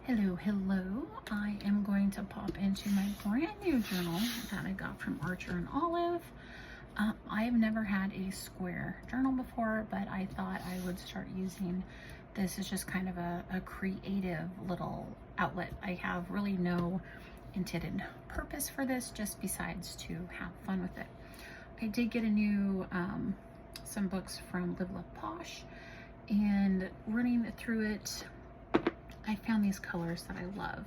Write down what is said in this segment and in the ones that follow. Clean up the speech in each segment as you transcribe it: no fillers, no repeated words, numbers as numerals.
Hello, hello. I am going to pop into my brand new journal that I got from Archer and Olive. I have never had a square journal before, but I thought I would start using this as just kind of a creative little outlet. I have really no intended purpose for this, just besides to have fun with it. I did get a new, some books from Live Love Posh, and running through it, I found these colors that I love.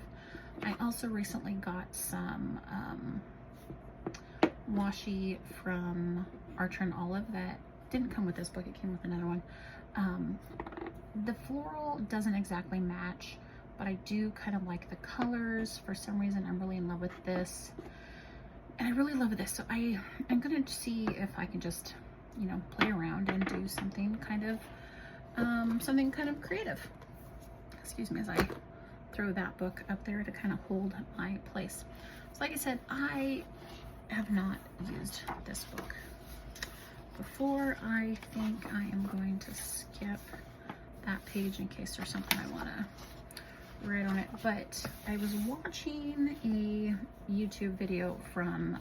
I also recently got some washi from Archer and Olive that didn't come with this book, it came with another one. The floral doesn't exactly match, but I do kind of like the colors. For some reason, I'm really in love with this. And I really love this. So I'm gonna see if I can just, you know, play around and do something kind of creative. Excuse me as I throw that book up there to kind of hold my place. So like I said, I have not used this book before. I think I am going to skip that page in case there's something I want to write on it. But I was watching a YouTube video from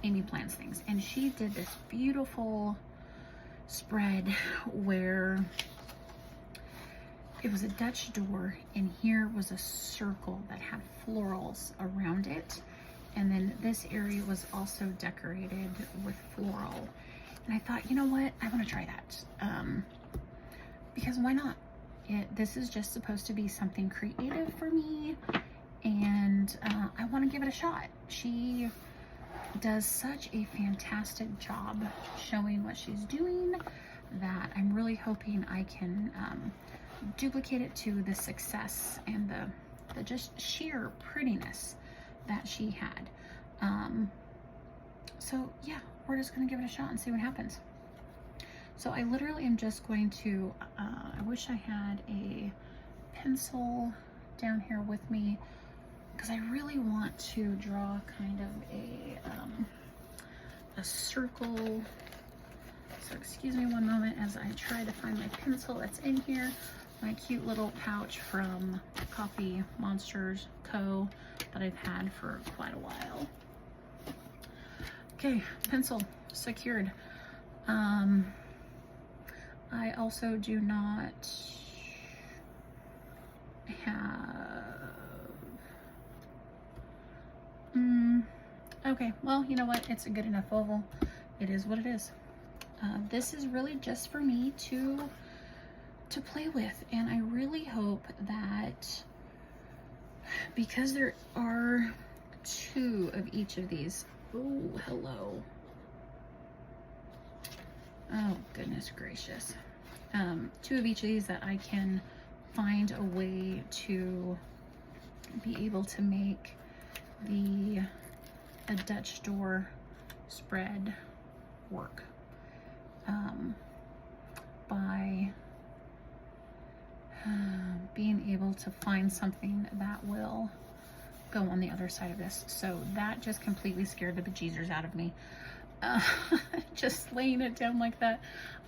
Amy Plans Things, and she did this beautiful spread where it was a Dutch door, and here was a circle that had florals around it. And then this area was also decorated with floral. And I thought, you know what? I want to try that. Because why not? This is just supposed to be something creative for me. And I want to give it a shot. She does such a fantastic job showing what she's doing that I'm really hoping I can duplicate it to the success and the just sheer prettiness that she had. So yeah, we're just gonna give it a shot and see what happens. So I literally am just going to, I wish I had a pencil down here with me, because I really want to draw kind of a circle. So excuse me one moment as I try to find my pencil that's in here. My cute little pouch from Coffee Monsters Co. that I've had for quite a while. Okay, pencil secured. I also do not have... okay, well, you know what? It's a good enough oval. It is what it is. This is really just for me to play with, and I really hope that, because there are 2 of each of these. Oh, hello. Oh, goodness gracious. 2 of each of these that I can find a way to be able to make a Dutch door spread work by being able to find something that will go on the other side of this. So that just completely scared the bejesus out of me. Just laying it down like that.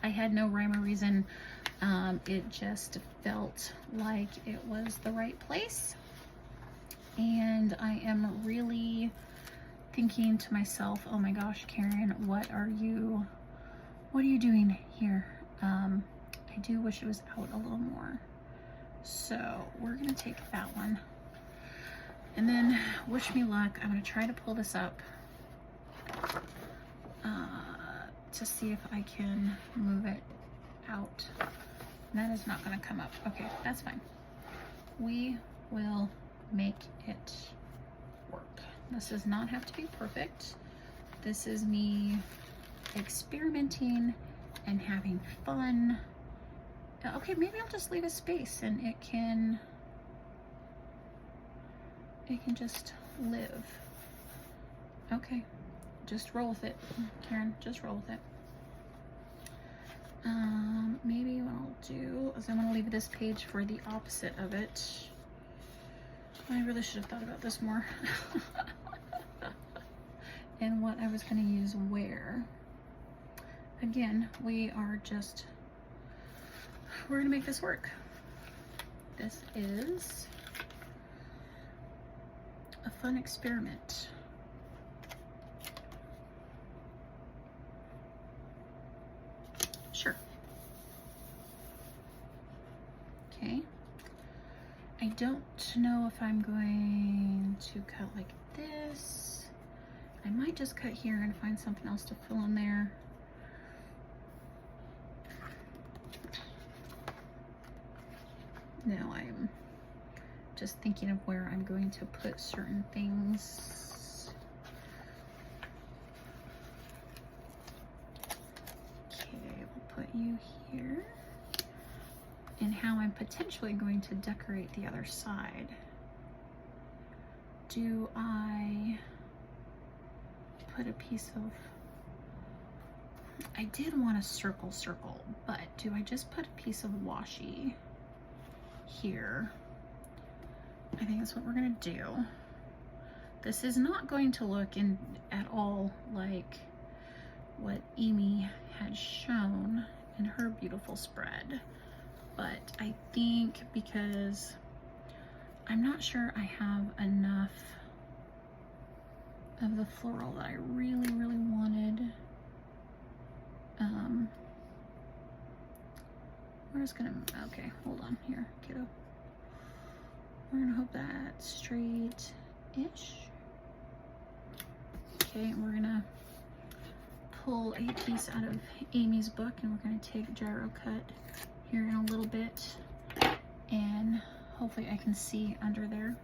I had no rhyme or reason. It just felt like it was the right place. And I am really thinking to myself, oh my gosh, Karen, what are you doing here? I do wish it was out a little more. So we're gonna take that one, and then wish me luck. I'm gonna try to pull this up to see if I can move it out. That is not gonna come up. Okay, that's fine. We will make it work. This does not have to be perfect. This is me experimenting and having fun. Okay, maybe I'll just leave a space and it can just live. Okay, just roll with it, Karen, just roll with it. Maybe what I'll do is I'm gonna leave this page for the opposite of it. I really should have thought about this more. And what I was gonna use where. Again, we're gonna make this work. This is fun experiment. Sure. Okay. I don't know if I'm going to cut like this. I might just cut here and find something else to fill in there. No, I'm just thinking of where I'm going to put certain things. Okay, we'll put you here. And how I'm potentially going to decorate the other side. Do I put a piece of, I did want a circle, but do I just put a piece of washi here? I think that's what we're gonna do. This is not going to look at all like what Amy had shown in her beautiful spread, but I think because I'm not sure I have enough of the floral that I really wanted. We're just gonna, okay, hold on here, kiddo. We're gonna hope that's straight-ish. Okay, we're gonna pull a piece out of Amy's book and we're gonna take gyro cut here in a little bit, and hopefully I can see under there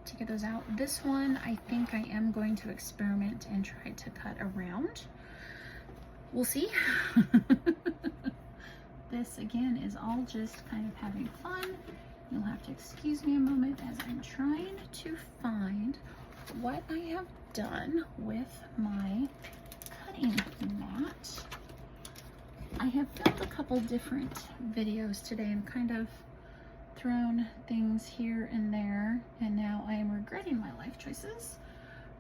to get those out. This one, I think I am going to experiment and try to cut around. We'll see. This again is all just kind of having fun. You'll have to excuse me a moment as I'm trying to find what I have done with my cutting mat. I have filmed a couple different videos today and kind of thrown things here and there, and now I am regretting my life choices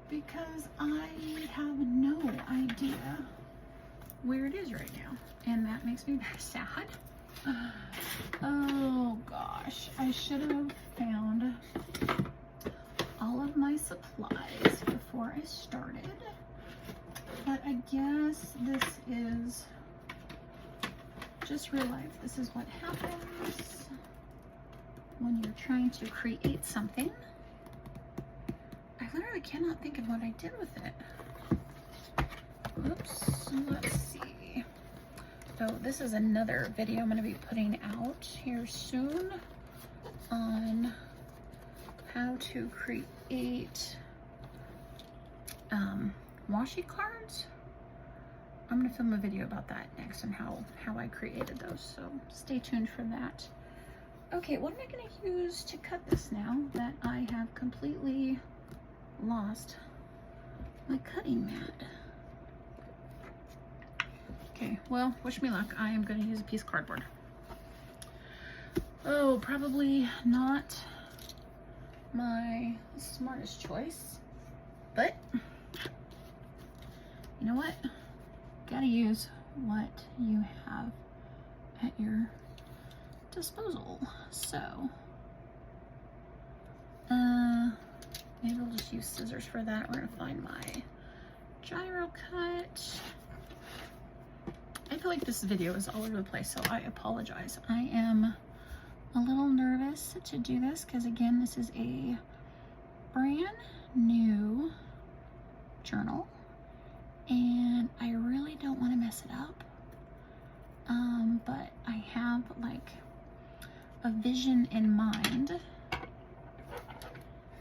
because I have no idea where it is right now, and that makes me very sad. Oh gosh, I should have found all of my supplies before I started, but I guess this is just real life. This is what happens when you're trying to create something. I literally cannot think of what I did with it. Oops, let's see. So this is another video I'm going to be putting out here soon on how to create washi cards. I'm going to film a video about that next and how I created those, so stay tuned for that. Okay, what am I going to use to cut this now that I have completely lost my cutting mat? Okay, well, wish me luck. I am going to use a piece of cardboard. Oh, probably not my smartest choice, but you know what? Gotta use what you have at your disposal. So, maybe I'll just use scissors for that. We're gonna find my gyro cut. I feel like this video is all over the place, so I apologize. I am a little nervous to do this because, again, this is a brand new journal and I really don't want to mess it up. But I have like a vision in mind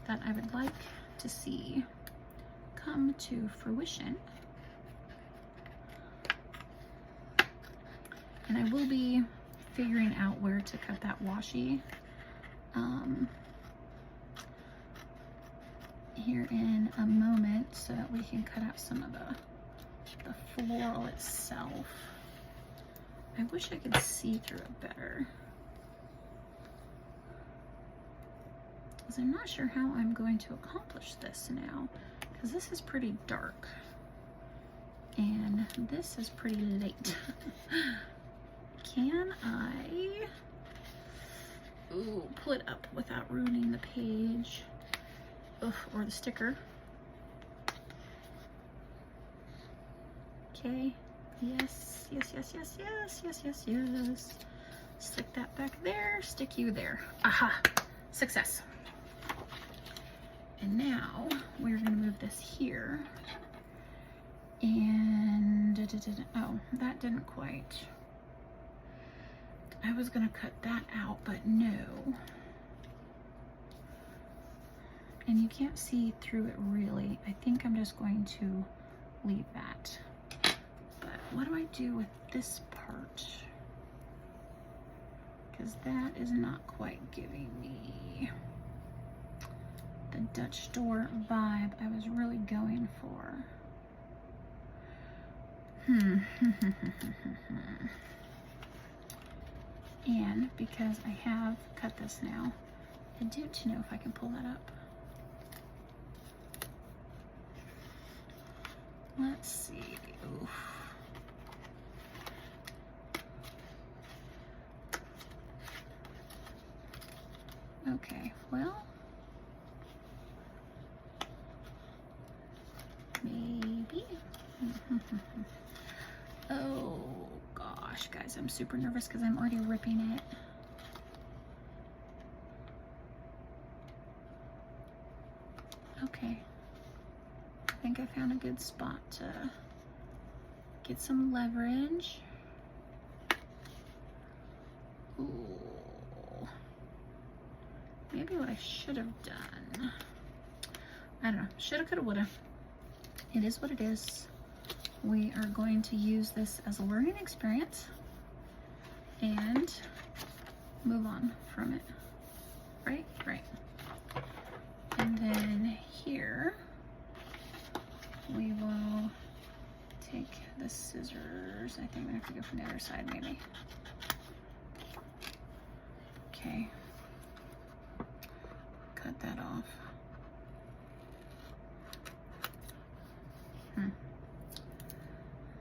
that I would like to see come to fruition. And I will be figuring out where to cut that washi here in a moment so that we can cut out some of the floral itself. I wish I could see through it better, because I'm not sure how I'm going to accomplish this now, because this is pretty dark and this is pretty late. Can I pull it up without ruining the page? or the sticker. Okay, yes, yes, yes, yes, yes, yes, yes, yes. Stick that back there, stick you there. Aha, success. And now we're gonna move this here. And, oh, that didn't quite. I was gonna cut that out, but no. And you can't see through it really. I think I'm just going to leave that. But what do I do with this part? Because that is not quite giving me the Dutch door vibe I was really going for. And because I have cut this now, I do to know if I can pull that up. Let's see. Oof. Okay, well, maybe. Oh gosh, guys, I'm super nervous because I'm already ripping it. Okay, I think I found a good spot to get some leverage. Ooh. Maybe what I should have done, I don't know, shoulda, coulda, woulda. It is what it is. We are going to use this as a learning experience and move on from it. Right? Right. And then here, we will take the scissors. I think we have to go from the other side maybe. Okay. Cut that off.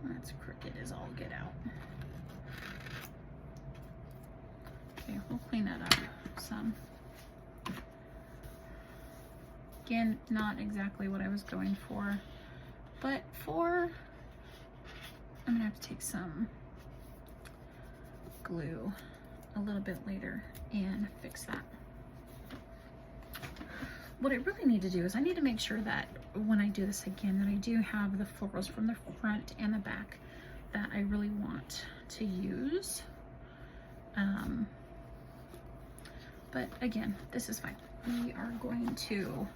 That's crooked as all get out. Okay, we'll clean that up some. Again, not exactly what I was going for, but I'm gonna have to take some glue a little bit later and fix that. What I really need to do is I need to make sure that when I do this again, that I do have the florals from the front and the back that I really want to use. But again, this is fine. We are going to,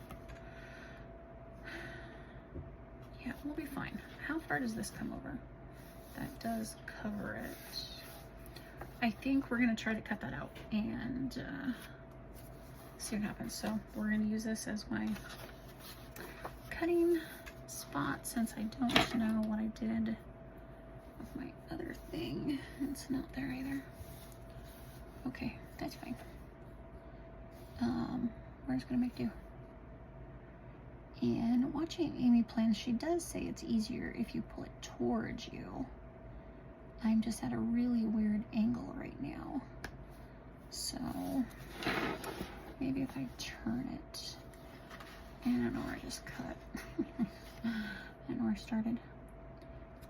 yeah, we'll be fine. How far does this come over? That does cover it. I think we're gonna try to cut that out and see what happens. So we're gonna use this as my cutting spot since I don't know what I did with my other thing. It's not there either. Okay, that's fine. We're just gonna make do. And watching Amy plan, she does say it's easier if you pull it towards you. I'm just at a really weird angle right now. So maybe if I turn it, I don't know where I just cut. I don't know where I started.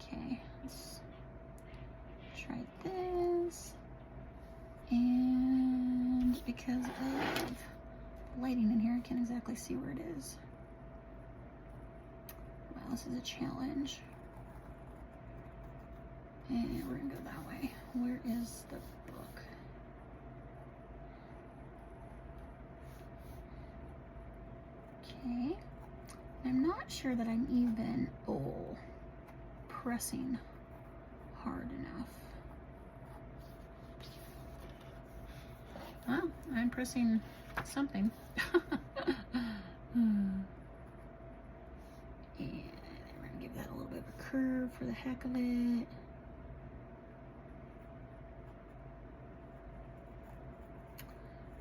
Okay, let's try this. And because of lighting in here, I can't exactly see where it is. Wow, this is a challenge. And we're gonna go that way. Where is the book? Okay. I'm not sure that I'm even, pressing hard enough. Well, I'm pressing something. And we're gonna give that a little bit of a curve for the heck of it.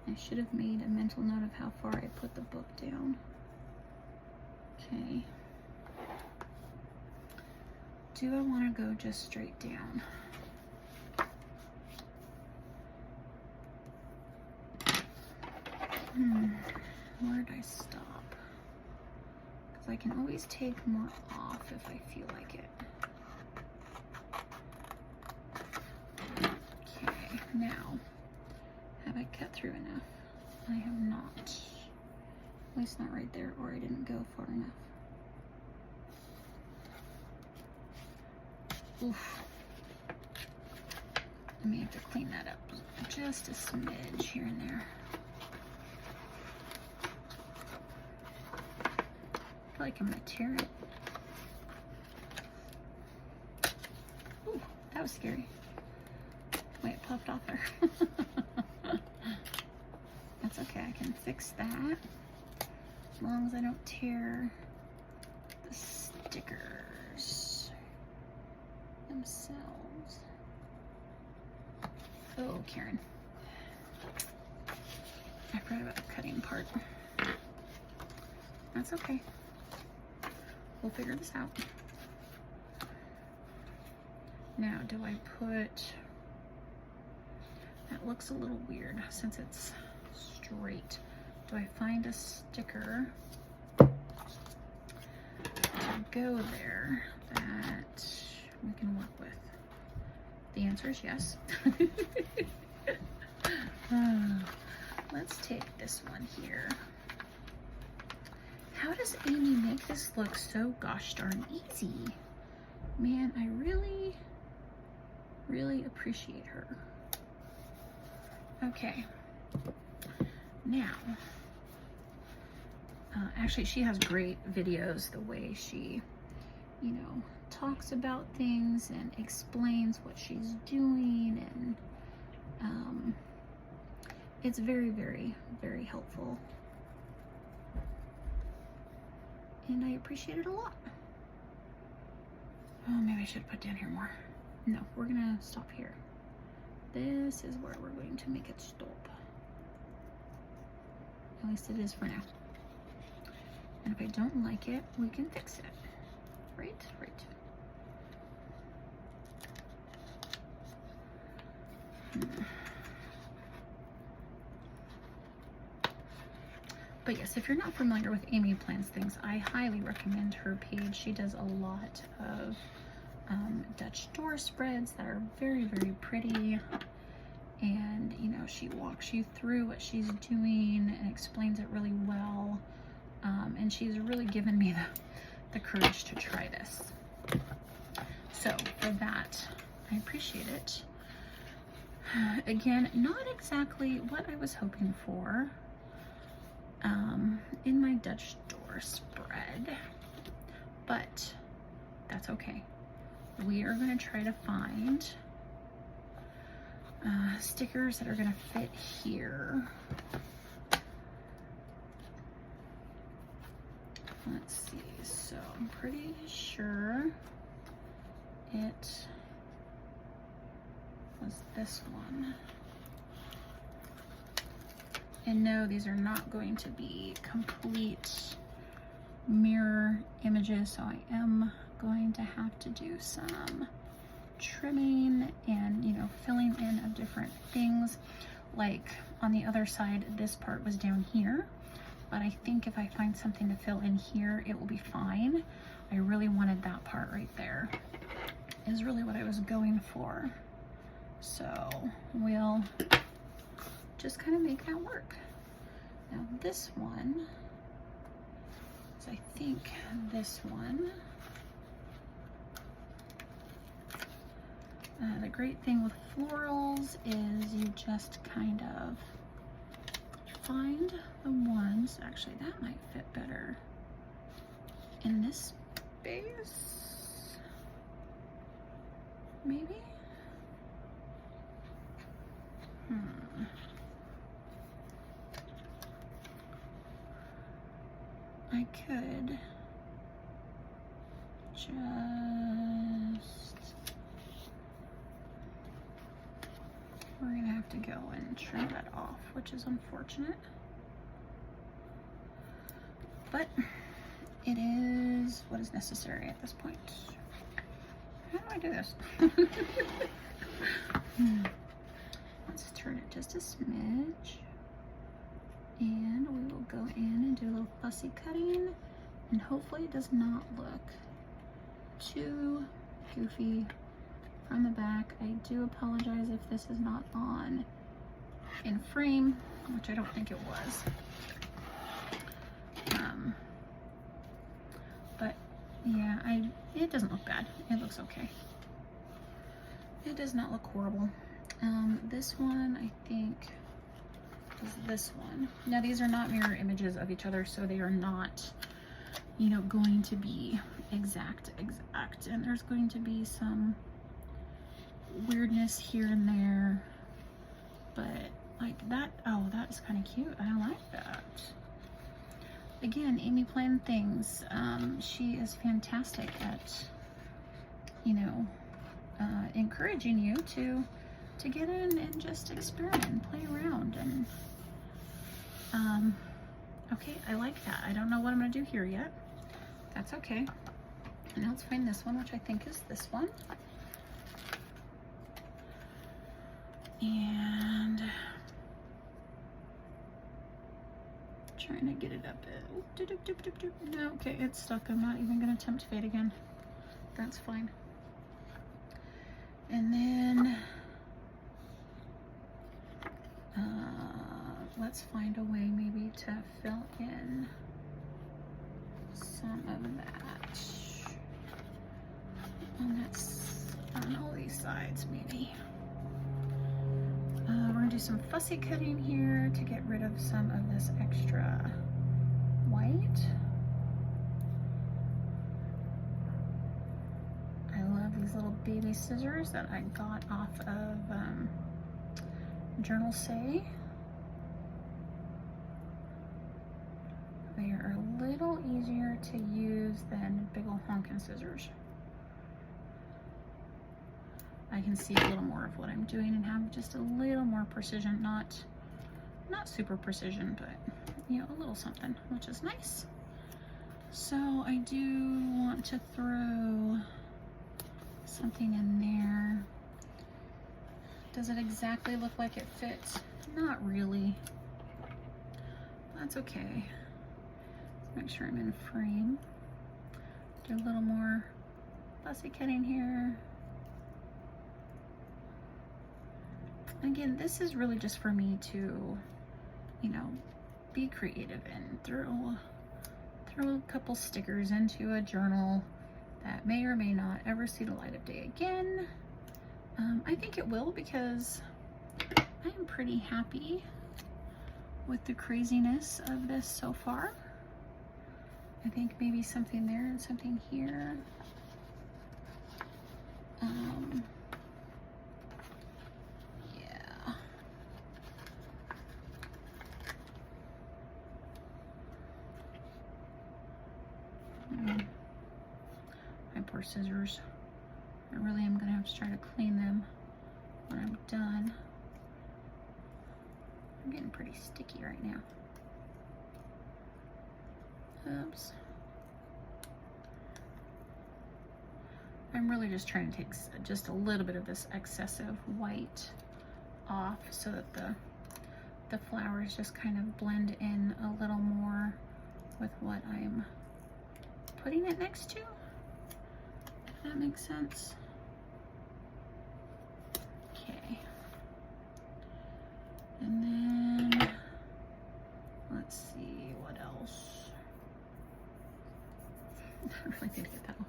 I should have made a mental note of how far I put the book down. Okay. Do I want to go just straight down? Where did I stop? because I can always take more off if I feel like it. Okay, now, have I cut through enough? I have not. At least not right there, or I didn't go far enough. Oof. I may have to clean that up just a smidge here and there. I feel like I'm gonna tear it. Ooh, that was scary. Wait, it popped off there. That's okay, I can fix that. As long as I don't tear the stickers themselves. Oh, Karen. I forgot about the cutting part. That's okay. We'll figure this out. Now, do I put... That looks a little weird since it's straight. Do I find a sticker to go there that we can work with? The answer is yes. Let's take this one here. How does Amy make this look so gosh darn easy? Man, I really, really appreciate her. Okay. Now, actually, she has great videos, the way she, you know, talks about things and explains what she's doing, and it's very, very, very helpful. And I appreciate it a lot. Oh, maybe I should put down here more. No, we're gonna stop here. This is where we're going to make it stop. At least it is for now. And if I don't like it, we can fix it. Right? Right. But yes, if you're not familiar with Amy Plans Things, I highly recommend her page. She does a lot of Dutch door spreads that are very, very pretty. And, you know, she walks you through what she's doing and explains it really well. And she's really given me the courage to try this. So for that, I appreciate it. Again, not exactly what I was hoping for in my Dutch door spread, but that's okay. We are going to try to find stickers that are going to fit here. Let's see, so I'm pretty sure it was this one. And no, these are not going to be complete mirror images, so I am going to have to do some trimming and, you know, filling in of different things. Like on the other side, this part was down here, but I think if I find something to fill in here, it will be fine. I really wanted that part right there, is really what I was going for. So we'll just kind of make that work. Now this one, so I think this one, the great thing with florals is you just kind of find the ones, actually that might fit better in this space, maybe? I could just, we're gonna have to go and trim that off, which is unfortunate, but it is what is necessary at this point. How do I do this? Let's turn it just a smidge, and we will go in and do a little fussy cutting And hopefully it does not look too goofy from the back. I do apologize if this is not on in frame, which I don't think it was. But yeah, it doesn't look bad. It looks okay. It does not look horrible. This one, I think, is this one. Now these are not mirror images of each other, so they are not, you know, going to be exact. And there's going to be some weirdness here and there, but like that, oh, that is kind of cute. I like that. Again, Amy Plan Things. She is fantastic at, you know, encouraging you to get in and just experiment and play around. And okay, I like that. I don't know what I'm gonna do here yet. That's okay. And now let's find this one, which I think is this one. And trying to get it up. No, okay, it's stuck. I'm not even gonna attempt fade again. That's fine. And then let's find a way maybe to fill in some of that on all these sides maybe. We're gonna do some fussy cutting here to get rid of some of this extra white. I love these little baby scissors that I got off of Journal Say. They are a little easier to use than big ol' honkin' scissors. I can see a little more of what I'm doing and have just a little more precision, not super precision, but you know, a little something, which is nice. So I do want to throw something in there. Does it exactly look like it fits? Not really. That's okay. Make sure I'm in frame. Do a little more fussy cutting here. Again, this is really just for me to, you know, be creative and throw a couple stickers into a journal that may or may not ever see the light of day again. I think it will, because I'm pretty happy with the craziness of this so far. I think maybe something there and something here. Yeah. My poor scissors. I really am gonna have to try to clean them when I'm done. I'm getting pretty sticky right now. Oops. I'm really just trying to take just a little bit of this excessive white off so that the flowers just kind of blend in a little more with what I'm putting it next to. If that makes sense. Okay. And then let's see what else. I really need to get that off.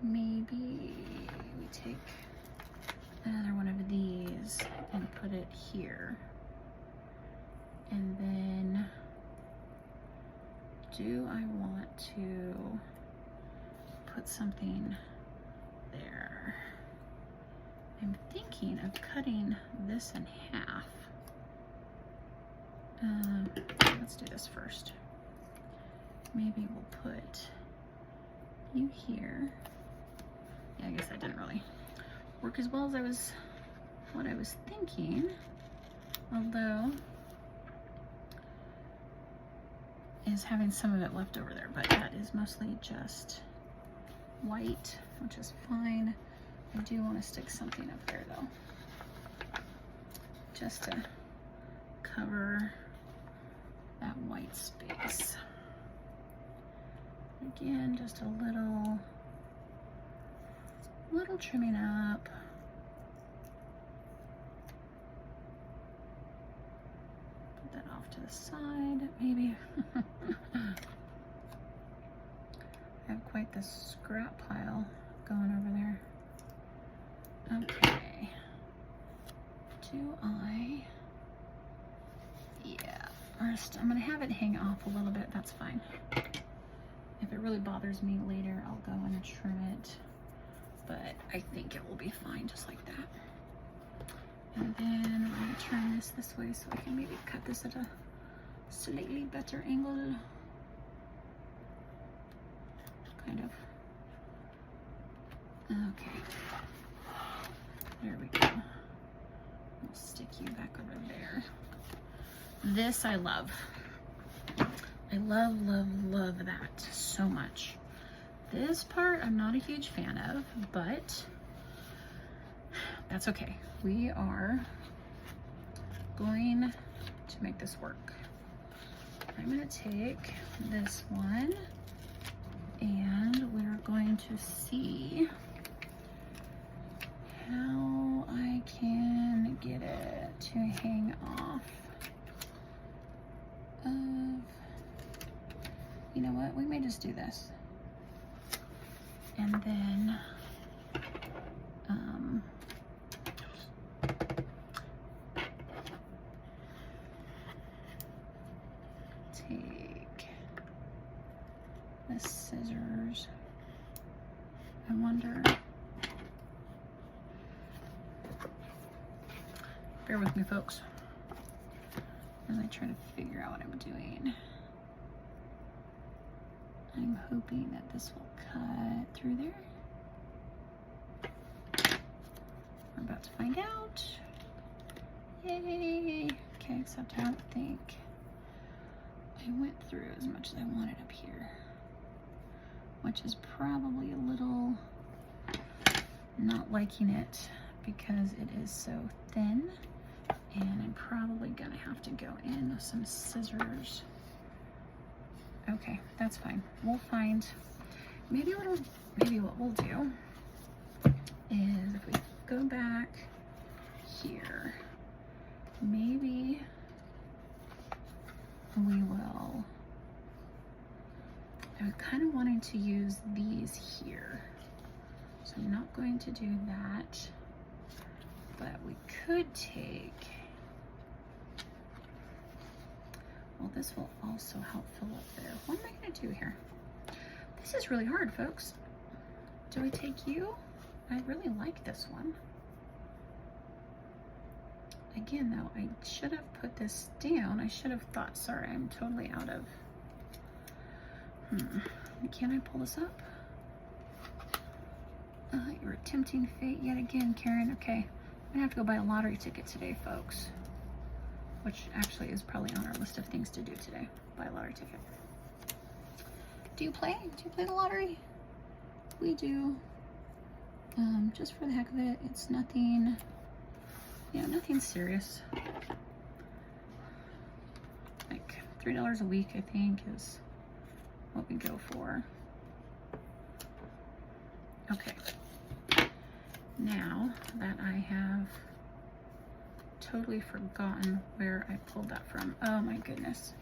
Maybe we take another one of these and put it here. And then do I want to put something there? I'm thinking of cutting this in half. Let's do this first. Maybe we'll put you here. Yeah, I guess that didn't really work as well as what I was thinking. Although, is having some of it left over there, but that is mostly just white, which is fine. I do want to stick something up there though, just to cover that white space. Again, just a little trimming up. Put that off to the side, maybe. I have quite the scrap pile going over there. Okay. Yeah. First, I'm gonna have it hang off a little bit. That's fine. If it really bothers me later, I'll go and trim it. But I think it will be fine just like that. And then I'm gonna turn this way so I can maybe cut this at a slightly better angle. Kind of. Okay. There we go. I'll stick you back over there. This I love. I love, love, love that so much. This part I'm not a huge fan of, but that's okay. We are going to make this work. I'm gonna take this one and we're going to see how I can get it to hang off of, you know what, we may just do this. And then, take the scissors. I wonder, bear with me folks, as I try to figure out what I'm doing. I'm hoping that this will cut through there. We're about to find out. Yay! Okay, except I don't think I went through as much as I wanted up here, which is probably a little not liking it because it is so thin, and I'm probably gonna have to go in with some scissors. Okay, that's fine. We'll find, maybe what we'll do is if we go back here, maybe we will, I'm kind of wanting to use these here. So I'm not going to do that, but we could take, well, this will also help fill up there. What am I gonna do here? This is really hard, folks. Do I take you? I really like this one. Again, though, I should have put this down. I should have thought, sorry, I'm totally out of, can I pull this up? You're a tempting fate yet again, Karen. Okay, I'm gonna have to go buy a lottery ticket today, folks. Which actually is probably on our list of things to do today. Buy a lottery ticket. Do you play? Do you play the lottery? We do. Just for the heck of it. It's nothing, you know, nothing serious. Like $3 a week, I think, is what we go for. Okay. Now that I have totally forgotten where I pulled that from. Oh my goodness.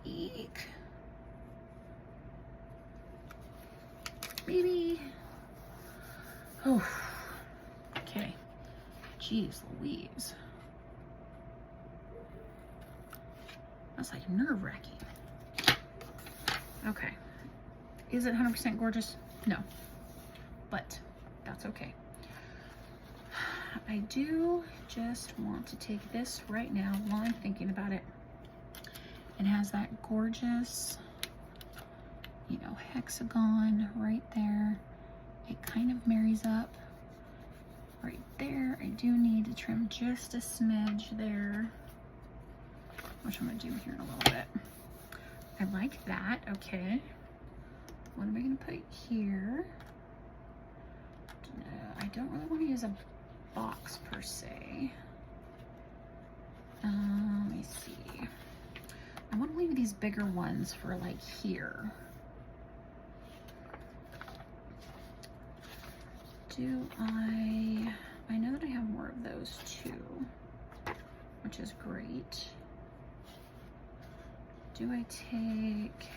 Eek. Maybe. Oh. Okay. Jeez Louise. That's like nerve-wracking. Okay. Is it 100% gorgeous? No. But that's okay. I do just want to take this right now while I'm thinking about it. It has that gorgeous, you know, hexagon right there. It kind of marries up right there. I do need to trim just a smidge there, which I'm gonna do here in a little bit. I like that. Okay. What am I gonna put here? I don't really want to use a box per se. Let me see. these bigger ones for like here. I know that I have more of those too, which is great. Do I take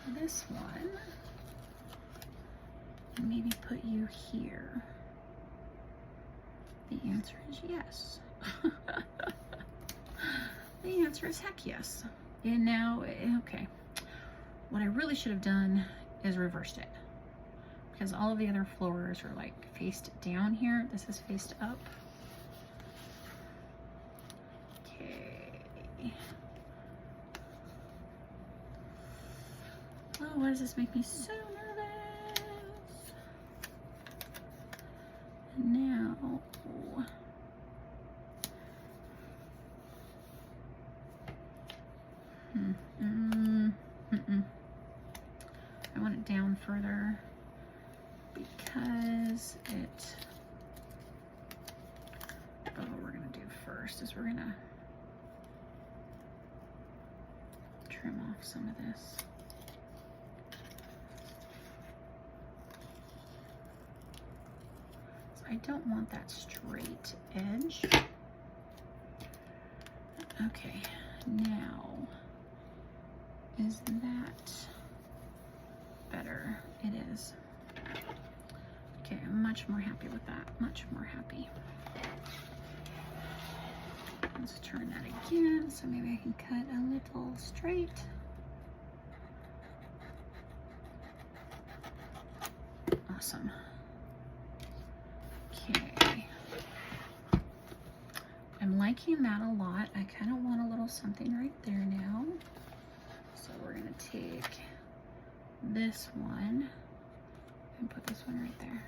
this one and maybe put you here? The answer is yes. The answer is heck yes. And now, okay, what I really should have done is reversed it, because all of the other floors are like faced down here. This is faced up. Okay. Oh, why does this make me so nervous? And now, I want it down further because what we're gonna do first is we're gonna trim off some of this. So I don't want that straight edge. Okay, now, is that better? It is. Okay, I'm much more happy with that, much more happy. Let's turn that again, so maybe I can cut a little straight. Awesome. Okay. I'm liking that a lot. I kind of want a little something right there now. So we're gonna take this one and put this one right there.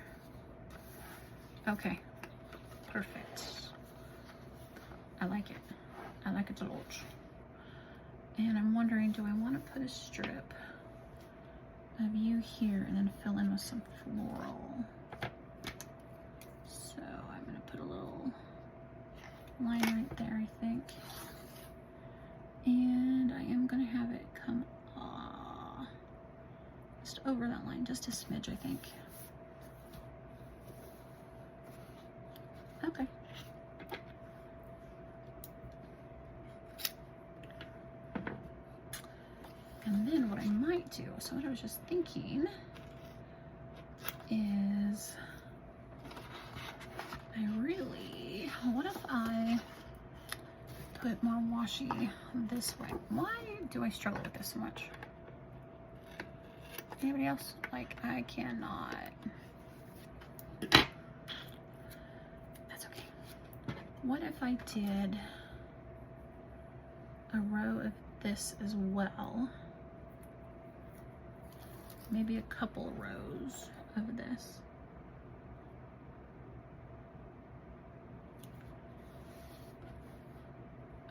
Okay, perfect. I like it. I like it a lot. And I'm wondering, do I want to put a strip of you here and then fill in with some floral? So I'm gonna put a little line right there, I think. And I am gonna have it come just over that line, just a smidge, I think. Okay. And then what I might do, so what I was just thinking is, what if I put more washi this way? Why do I struggle with this so much? Anybody else? Like, I cannot. That's okay. What if I did a row of this as well? Maybe a couple rows of this.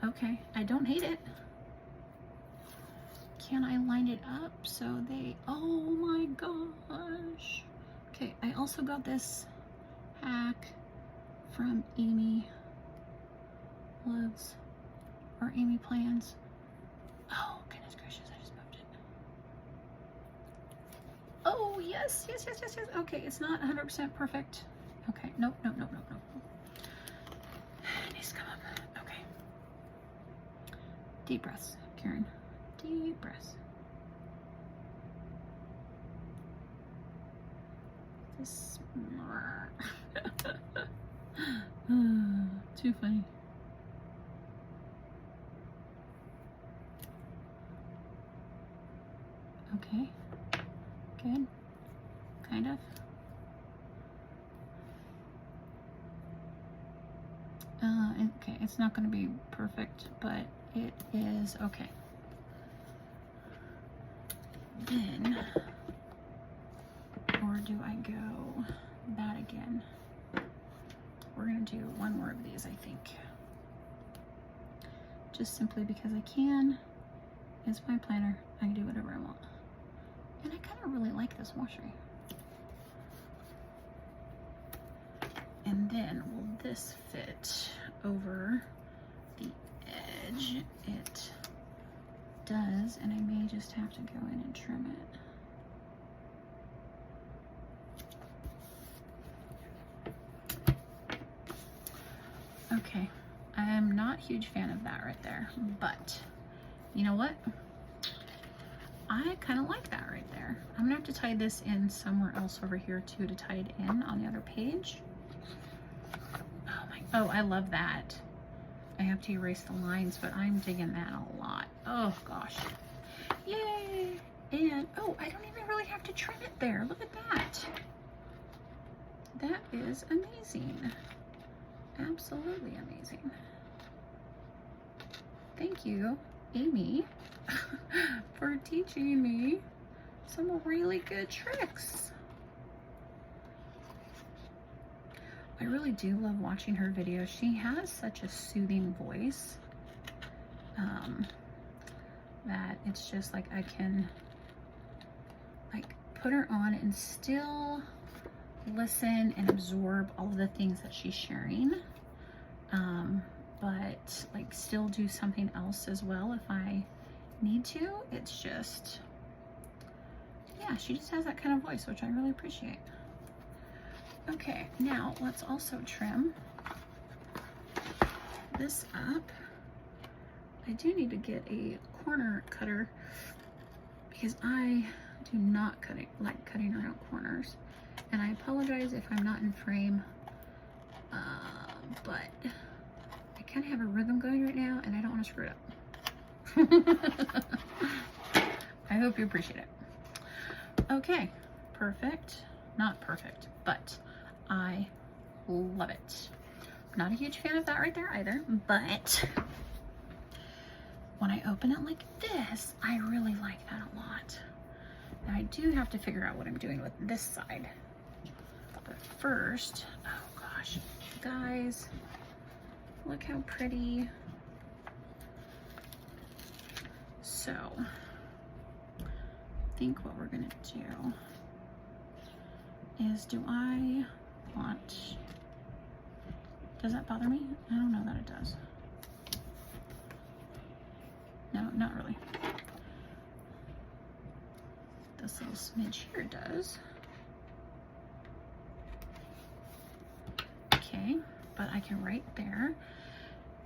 Okay, I don't hate it. Can I line it up so they, oh my gosh. Okay, I also got this hack from Amy Loves, or Amy Plans. Oh, goodness gracious, I just moved it. Oh, yes. Okay, it's not 100% perfect. Okay, nope. It needs to come up. Okay. Deep breaths, Karen. Deep breaths. This. Too funny. Okay. Good. Kind of. Okay, it's not going to be perfect, but it is okay. Then, or do I go that again? We're going to do one more of these, I think. Just simply because I can. It's my planner. I can do whatever I want. And I kind of really like this washi. And then will this fit over the edge? It does, and I may just have to go in and trim it. Okay, I am not a huge fan of that right there, but you know what? I kind of like that right there. I'm gonna have to tie this in somewhere else over here too to tie it in on the other page. Oh, I love that. I have to erase the lines, but I'm digging that a lot. Oh gosh. Yay! And, oh, I don't even really have to trim it there. Look at that. That is amazing. Absolutely amazing. Thank you, Amy, for teaching me some really good tricks. I really do love watching her videos. She has such a soothing voice that it's just like I can like put her on and still listen and absorb all of the things that she's sharing, but like still do something else as well if I need to. It's just, yeah, she just has that kind of voice, which I really appreciate. Okay, now let's also trim this up. I do need to get a corner cutter because I do not like cutting around corners. And I apologize if I'm not in frame, but I kind of have a rhythm going right now and I don't want to screw it up. I hope you appreciate it. Okay, perfect. Not perfect, but I love it. Not a huge fan of that right there either, but when I open it like this, I really like that a lot. Now I do have to figure out what I'm doing with this side. But first, oh gosh, guys, look how pretty. So, I think what we're gonna do is, do I want, does that bother me? I don't know that it does. No, not really. This little smidge here does. Okay, but I can right there.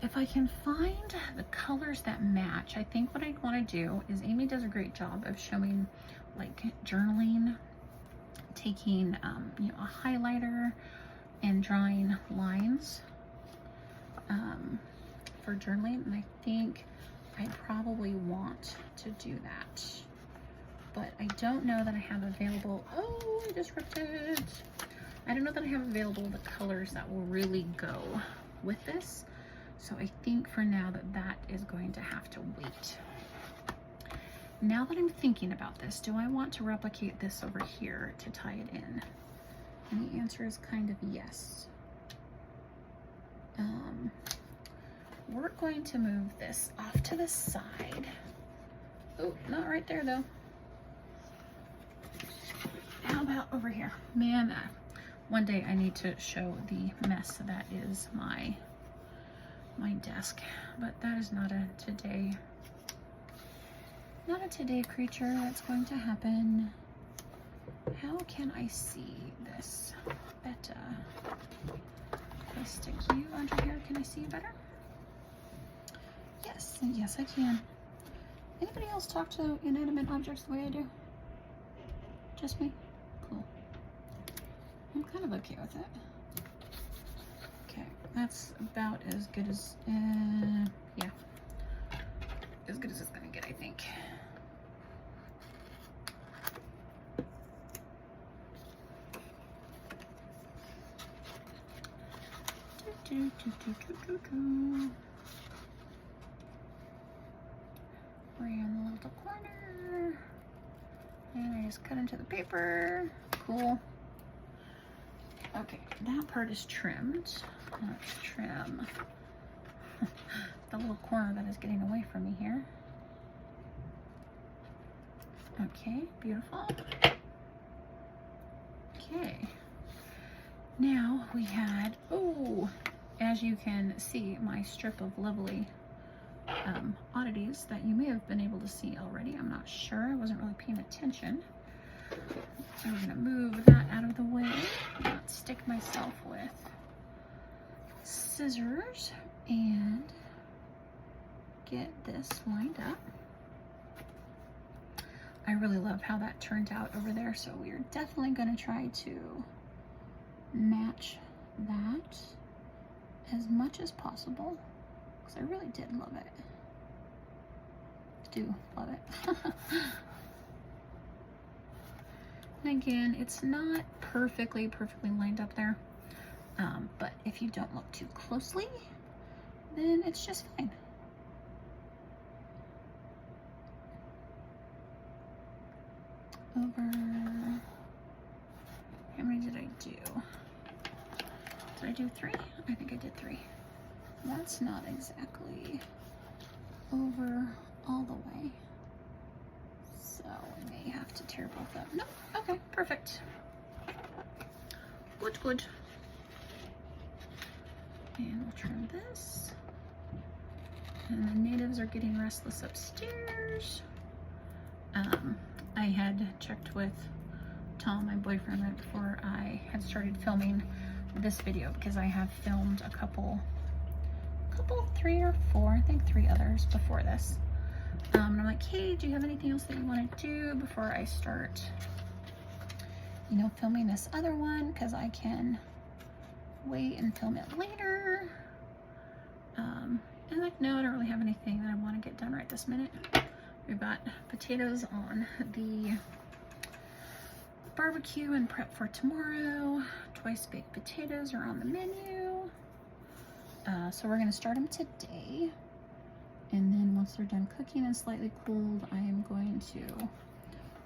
If I can find the colors that match, I think what I want to do is, Amy does a great job of showing like journaling, taking you know, a highlighter and drawing lines for journaling, and I think I probably want to do that, but I don't know that I have available. Oh, I just ripped it. I don't know that I have available the colors that will really go with this, so I think for now that is going to have to wait. Now that I'm thinking about this, do I want to replicate this over here to tie it in? And the answer is kind of yes. We're going to move this off to the side. Oh, not right there though. How about over here? Man, one day I need to show the mess that is my desk, but that is not a today creature that's going to happen. How can I see this better? If I stick you under here, can I see you better? Yes, yes I can. Anybody else talk to inanimate objects the way I do? Just me? Cool. I'm kind of okay with it. Okay, that's about as good as, yeah, as good as it's gonna get, I think. Around the little corner, and I just cut into the paper. Cool. Okay, that part is trimmed. Let's trim the little corner that is getting away from me here. Okay, beautiful. Okay, now we had, oh, as you can see, my strip of lovely oddities that you may have been able to see already. I'm not sure. I wasn't really paying attention. So we're going to move that out of the way, not stick myself with scissors, and get this lined up. I really love how that turned out over there, so we're definitely going to try to match that as much as possible, because I really did love it. Do love it. And again, it's not perfectly lined up there, but if you don't look too closely, then it's just fine. Over, how many did I do? Did I do 3? I think I did 3. That's not exactly over all the way, so I may have to tear both up. No, okay, perfect. Good, good. And we'll trim this. And the natives are getting restless upstairs. I had checked with Tom, my boyfriend, right before I had started filming this video, because I have filmed a couple, 3 or 4, I think 3 others before this. And I'm like, hey, do you have anything else that you want to do before I start, you know, filming this other one? Because I can wait and film it later. And like, no, I don't really have anything that I want to get done right this minute. We've got potatoes on the barbecue and prep for tomorrow. Twice baked potatoes are on the menu. So we're gonna start them today. And then once they're done cooking and slightly cooled, I am going to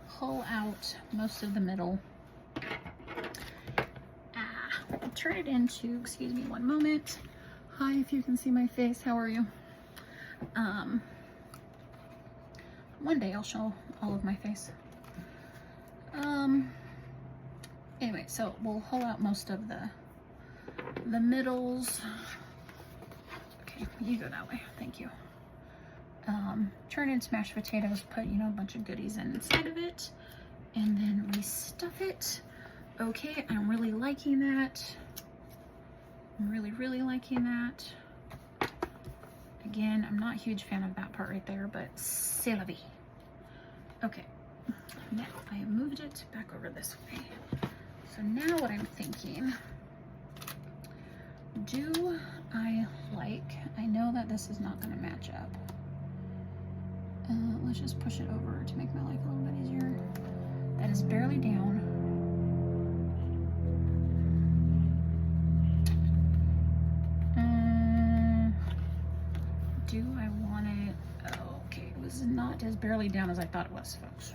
hull out most of the middle. Turn it into, excuse me one moment. Hi, if you can see my face, how are you? One day I'll show all of my face. Anyway, so we'll hull out most of the middles. Okay, you go that way, thank you. Turn in smashed potatoes, put, you know, a bunch of goodies inside of it, and then we stuff it. Okay, I'm really liking that. I'm really liking that. Again, I'm not a huge fan of that part right there, but c'est la vie. Okay, now I have moved it back over this way. So now what I'm thinking, do I like, I know that this is not gonna match up. Let's just push it over to make my life a little bit easier. That is barely down. Do I want it? Oh, okay, it was not as barely down as I thought it was, folks.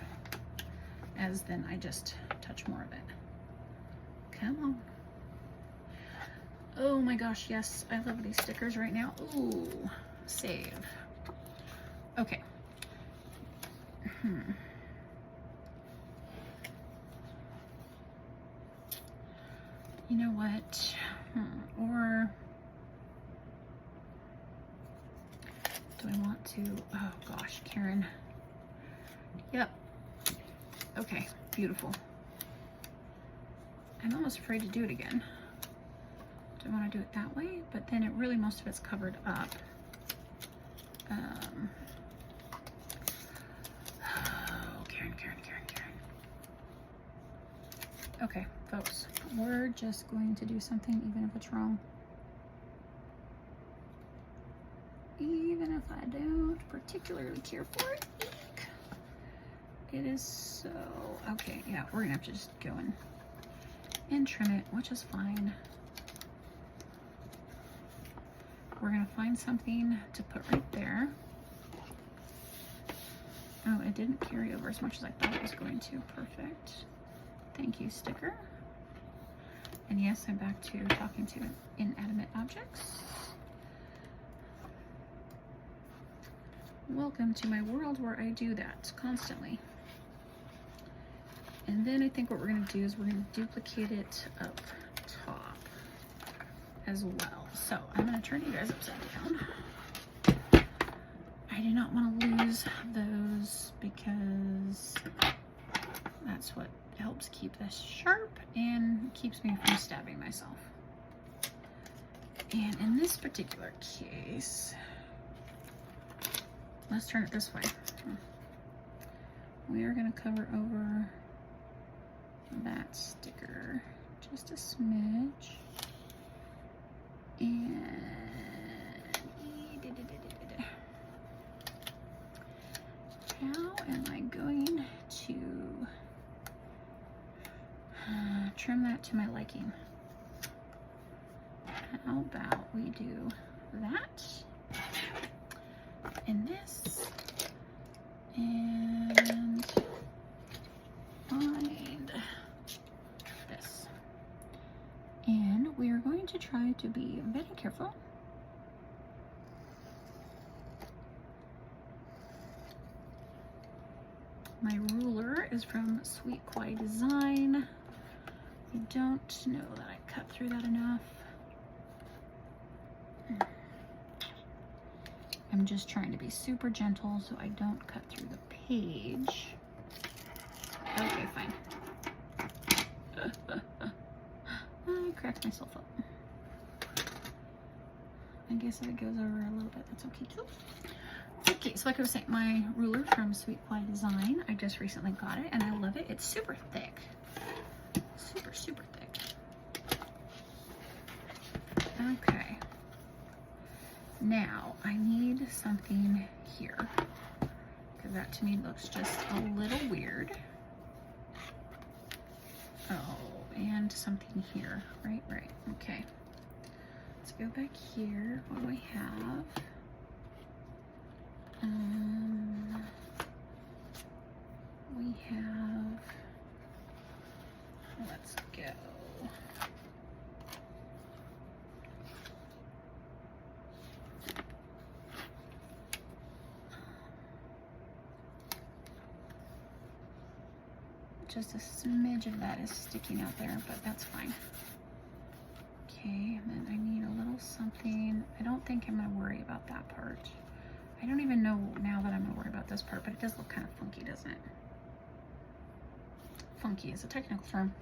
As then I just touch more of it. Come on. Oh my gosh, yes, I love these stickers right now. Ooh, save. Okay. You know what? Or do I want to? Oh gosh, Karen. Yep. Okay, beautiful. I'm almost afraid to do it again. Do I want to do it that way? But then it really, most of it's covered up. Oh, Karen. Okay, folks, we're just going to do something even if it's wrong. Even if I don't particularly care for it. Eek. It is so, okay, yeah, we're gonna have to just go in and trim it, which is fine. We're gonna find something to put right there. Oh, it didn't carry over as much as I thought it was going to. Perfect. Thank you, sticker. And yes, I'm back to talking to inanimate objects. Welcome to my world where I do that constantly. And then I think what we're going to do is we're going to duplicate it up top as well. So I'm going to turn you guys upside down. I do not want to lose those because that's what helps keep this sharp and keeps me from stabbing myself. And in this particular case, let's turn it this way. We are going to cover over that sticker just a smidge. And how am I going to trim that to my liking? How about we do that and this and find this. And we are going to try to be very careful. My ruler is from Sweet Kawaii Design. I don't know that I cut through that enough. I'm just trying to be super gentle so I don't cut through the page. Okay, fine. I cracked myself up. I guess if it goes over a little bit, that's okay too. Okay, so like I was saying, my ruler from Sweet Kawaii Design, I just recently got it and I love it. It's super thick. Super, super thick. Okay. Now, I need something here, because that to me looks just a little weird. Oh, and something here. Right, okay. Let's go back here. What do we have? We have, let's go. Just a smidge of that is sticking out there, but that's fine. Okay, and then I need a little something. I don't think I'm gonna worry about that part. I don't even know now that I'm gonna worry about this part, but it does look kind of funky, doesn't it? Funky is a technical term.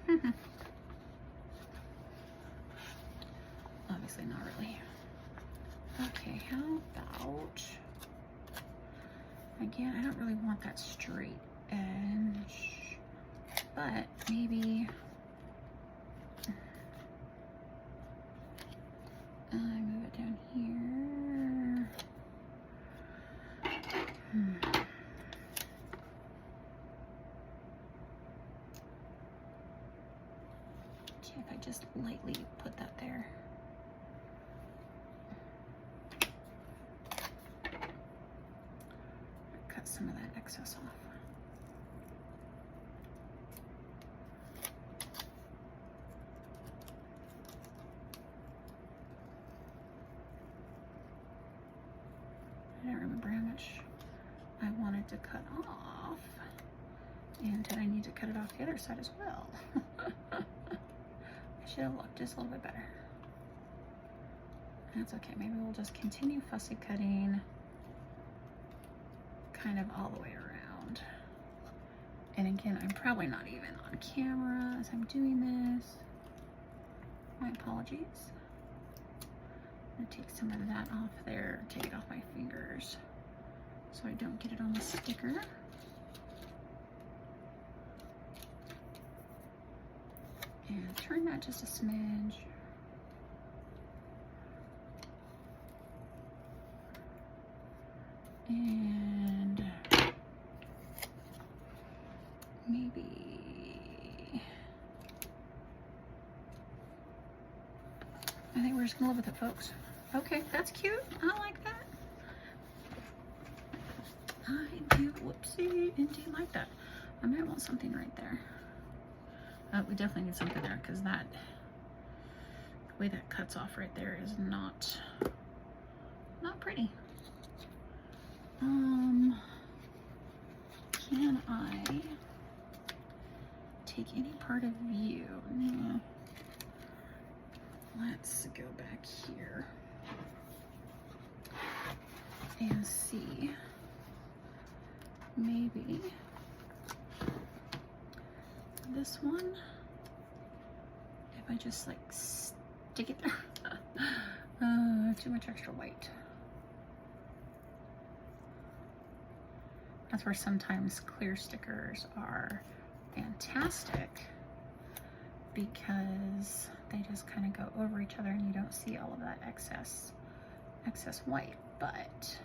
Obviously not really. Okay, how about, again, I don't really want that straight edge, but maybe I move it down here. See if I just lightly put that there. Cut some of that excess off. I don't remember how much I wanted to cut off. And did I need to cut it off the other side as well? I should have looked just a little bit better. That's okay. Maybe we'll just continue fussy cutting kind of all the way around. And again, I'm probably not even on camera as I'm doing this. My apologies. I'm gonna take some of that off there, take it off my fingers so I don't get it on the sticker. And turn that just a smidge. And maybe, I think we're just gonna live with it, folks. Okay, that's cute. I like that. I do, whoopsie, indeed like that. I might want something right there. We definitely need something there because that, the way that cuts off right there is not pretty. Can I take any part of you? No. Let's go back here and see maybe this one, if I just like stick it there. Too much extra white. That's where sometimes clear stickers are fantastic, because they just kind of go over each other and you don't see all of that excess white. But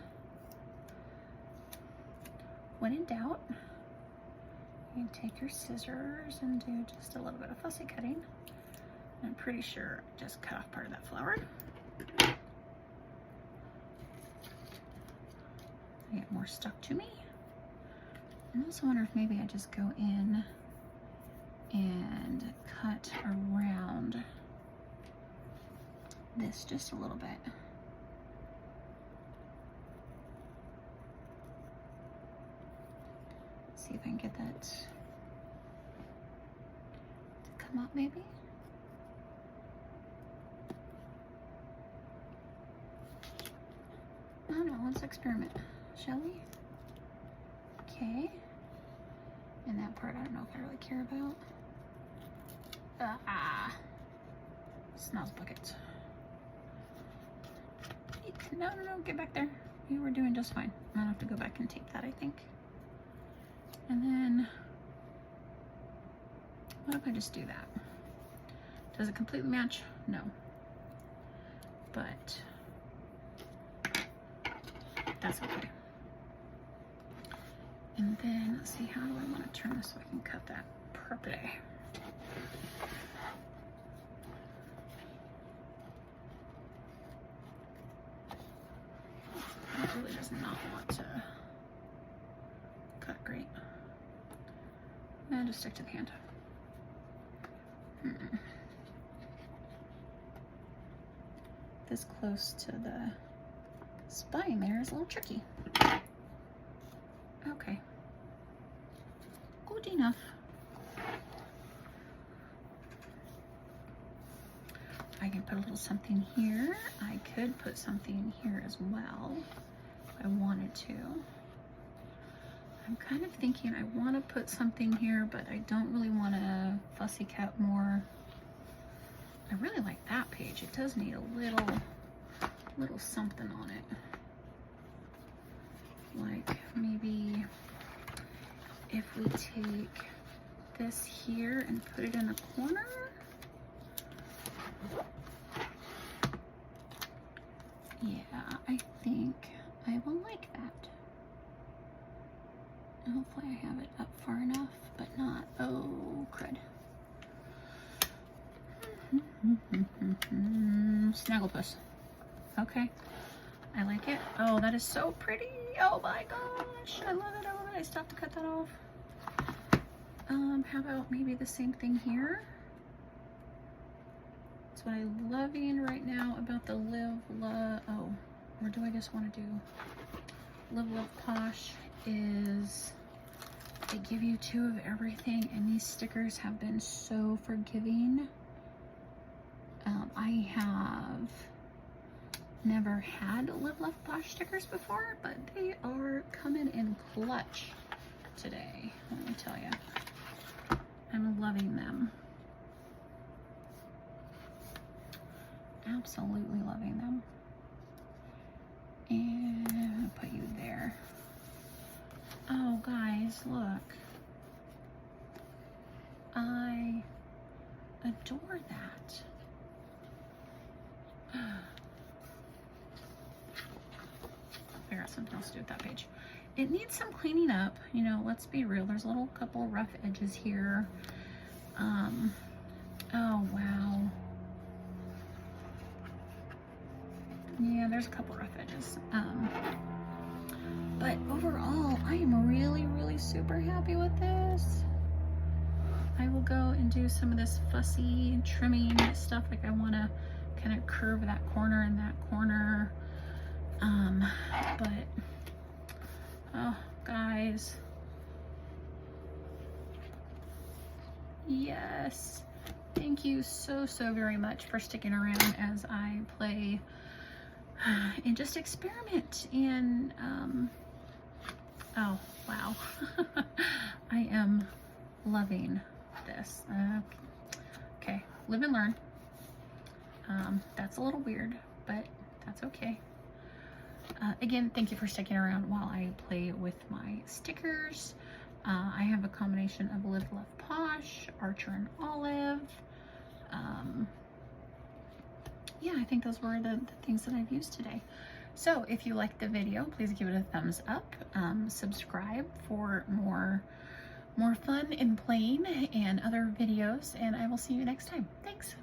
when in doubt, you take your scissors and do just a little bit of fussy cutting. I'm pretty sure I just cut off part of that flower. I get more stuck to me. I also wonder if maybe I just go in and cut around this just a little bit. See if I can get that to come up maybe. I don't know, let's experiment, shall we? Okay. And that part I don't know if I really care about. Smells buckets. No, get back there. You were doing just fine. I'll have to go back and tape that, I think. And then, what if I just do that? Does it completely match? No. But that's okay. And then, let's see, how do I want to turn this so I can cut that purple? It really does not want to cut great. And just stick to the hand. This close to the spine there is a little tricky. Okay. Good enough. I can put a little something here. I could put something here as well if I wanted to. I'm kind of thinking I want to put something here, but I don't really want to fussy cut more. I really like that page. It does need a little something on it. Like maybe if we take this here and put it in the corner. Yeah, I think I will like that. Hopefully I have it up far enough, but not, oh crud. Snagglepuss. Okay, I like it. Oh, that is so pretty. Oh my gosh, I love it, I love it. I still have to cut that off. How about maybe the same thing here? That's what I'm loving right now about the Live Love, oh, or do I just want to do Live Love Posh is they give you 2 of everything, and these stickers have been so forgiving. I have never had Live Love Posh stickers before, but they are coming in clutch today, let me tell you. I'm loving them. Absolutely loving them. And I'll put you there. Oh guys, look. I adore that. Figure out something else to do with that page. It needs some cleaning up, you know, let's be real. There's a little couple rough edges here. Oh wow. Yeah, there's a couple rough edges. But overall, I am really super happy with this. I will go and do some of this fussy trimming stuff. Like I want to kind of curve that corner and that corner. But oh, guys. Yes. Thank you so very much for sticking around as I play and just experiment and Oh, wow. I am loving this. Okay, live and learn. That's a little weird, but that's okay. Again, thank you for sticking around while I play with my stickers. I have a combination of Live Love Posh, Archer and Olive. Yeah, I think those were the things that I've used today. So if you liked the video, please give it a thumbs up. Subscribe for more fun and playing and other videos, and I will see you next time. Thanks.